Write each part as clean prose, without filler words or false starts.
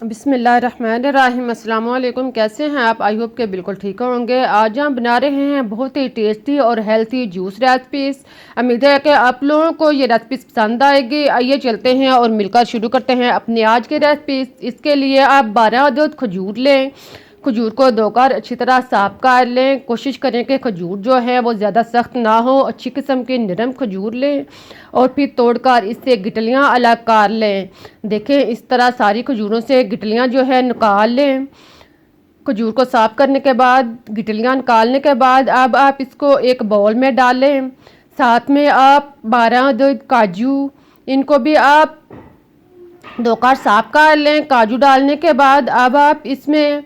बिस्मिल्लाहिर्रहमानिर्रहीम। अस्सलाम वालेकुम। कैसे हैं आप? आई होप के बिल्कुल ठीक होंगे। आज हम बना रहे हैं बहुत ही टेस्टी और हेल्थी जूस रेसिपीज़। उम्मीद है कि आप लोगों को ये रेसिपीज़ पसंद आएगी। आइए चलते हैं और मिलकर शुरू करते हैं अपनी आज की रेसिपीज़। इसके लिए आप 12 अदद खजूर लें। खजूर को धोकर अच्छी तरह साफ कर लें। कोशिश करें कि खजूर जो है वो ज़्यादा सख्त ना हो। अच्छी किस्म की नरम खजूर लें और फिर तोड़कर इससे गिटलियाँ अलग कर लें। देखें, इस तरह सारी खजूरों से गिटलियाँ जो है निकाल लें। खजूर को साफ़ करने के बाद, गिटलियाँ निकालने के बाद अब आप इसको एक बाउल में डालें। साथ में आप 12 अदद काजू, इनको भी आप धोकर साफ कर लें। काजू डालने के बाद अब आप इसमें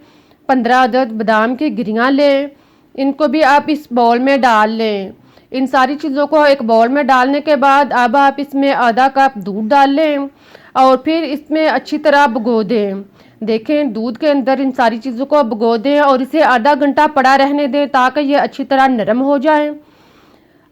15 अदद बादाम की गिरियाँ लें। इनको भी आप इस बाउल में डाल लें। इन सारी चीज़ों को एक बाउल में डालने के बाद अब आप इसमें आधा कप दूध डाल लें और फिर इसमें अच्छी तरह भिगो दें। देखें, दूध के अंदर इन सारी चीज़ों को भिगो दें और इसे आधा घंटा पड़ा रहने दें ताकि ये अच्छी तरह नरम हो जाए।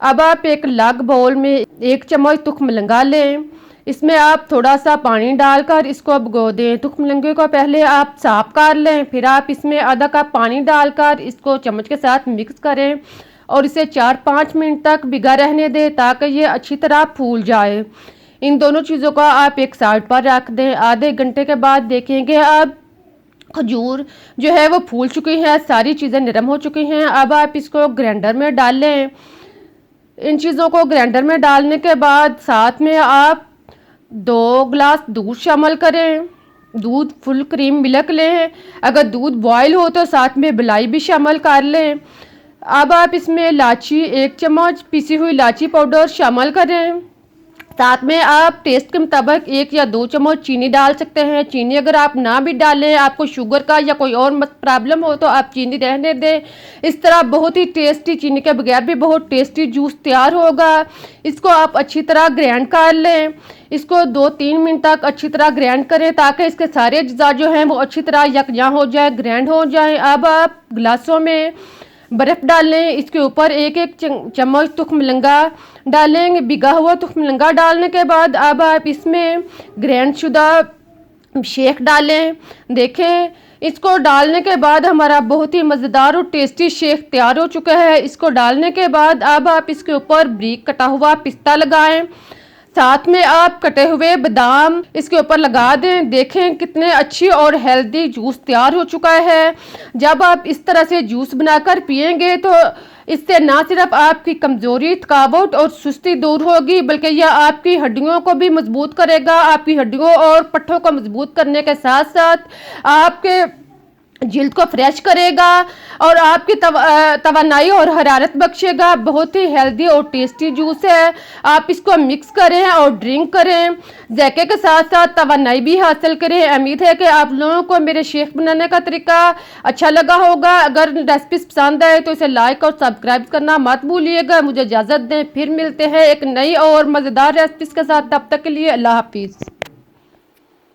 अब आप एक अलग बाउल में 1 चम्मच तुख्म लंगा लें। इसमें आप थोड़ा सा पानी डालकर इसको भिगो दें। तुख्म लंगे को पहले आप साफ कर लें, फिर आप इसमें आधा कप पानी डालकर इसको चम्मच के साथ मिक्स करें और इसे 4-5 मिनट तक भिगा रहने दें ताकि ये अच्छी तरह फूल जाए। इन दोनों चीज़ों को आप एक साइड पर रख दें। आधे घंटे के बाद देखेंगे अब खजूर जो है वो फूल चुकी है, सारी चीज़ें नरम हो चुकी हैं। अब आप इसको ग्राइंडर में डाल लें। इन चीज़ों को ग्राइंडर में डालने के बाद साथ में आप 2 गिलास दूध शामिल करें। दूध फुल क्रीम मिल्क लें। अगर दूध बॉयल हो तो साथ में मलाई भी शामिल कर लें। अब आप इसमें इलायची 1 चम्मच पिसी हुई इलायची पाउडर शामिल करें। साथ में आप टेस्ट के मुताबिक 1 या 2 चम्मच चीनी डाल सकते हैं। चीनी अगर आप ना भी डालें, आपको शुगर का या कोई और प्रॉब्लम हो तो आप चीनी रहने दें। इस तरह बहुत ही टेस्टी, चीनी के बगैर भी बहुत टेस्टी जूस तैयार होगा। इसको आप अच्छी तरह ग्राइंड कर लें। इसको 2-3 मिनट तक अच्छी तरह ग्राइंड करें ताकि इसके सारे अज्जा जो हैं वो अच्छी तरह यकजा हो जाए, ग्राइंड हो जाए। अब आप गिलासों में बर्फ़ डालें। इसके ऊपर 1-1 चम्मच तुख्म लंगा डालेंगे। भिगा हुआ तुख्म लंगा डालने के बाद अब आप इसमें ग्राइंड शुदा शेक डालें। देखें, इसको डालने के बाद हमारा बहुत ही मज़ेदार और टेस्टी शेक तैयार हो चुका है। इसको डालने के बाद अब आप इसके ऊपर बारीक कटा हुआ पिस्ता लगाएं। साथ में आप कटे हुए बादाम इसके ऊपर लगा दें। देखें, कितने अच्छी और हेल्दी जूस तैयार हो चुका है। जब आप इस तरह से जूस बनाकर पिएंगे तो इससे ना सिर्फ आपकी कमज़ोरी, थकावट और सुस्ती दूर होगी बल्कि यह आपकी हड्डियों को भी मजबूत करेगा। आपकी हड्डियों और पट्ठों को मजबूत करने के साथ साथ आपके जिल्द को फ्रेश करेगा और आपकी तवानाई और हरारत बख्शेगा। बहुत ही हेल्दी और टेस्टी जूस है। आप इसको मिक्स करें और ड्रिंक करें। जायके के साथ साथ तवानाई भी हासिल करें। उम्मीद है कि आप लोगों को मेरे शेक बनाने का तरीका अच्छा लगा होगा। अगर रेसिपी पसंद आए तो इसे लाइक और सब्सक्राइब करना मत भूलिएगा। मुझे इजाज़त दें, फिर मिलते हैं एक नई और मज़ेदार रेसिपी के साथ। तब तक के लिए अल्लाह हाफिज़।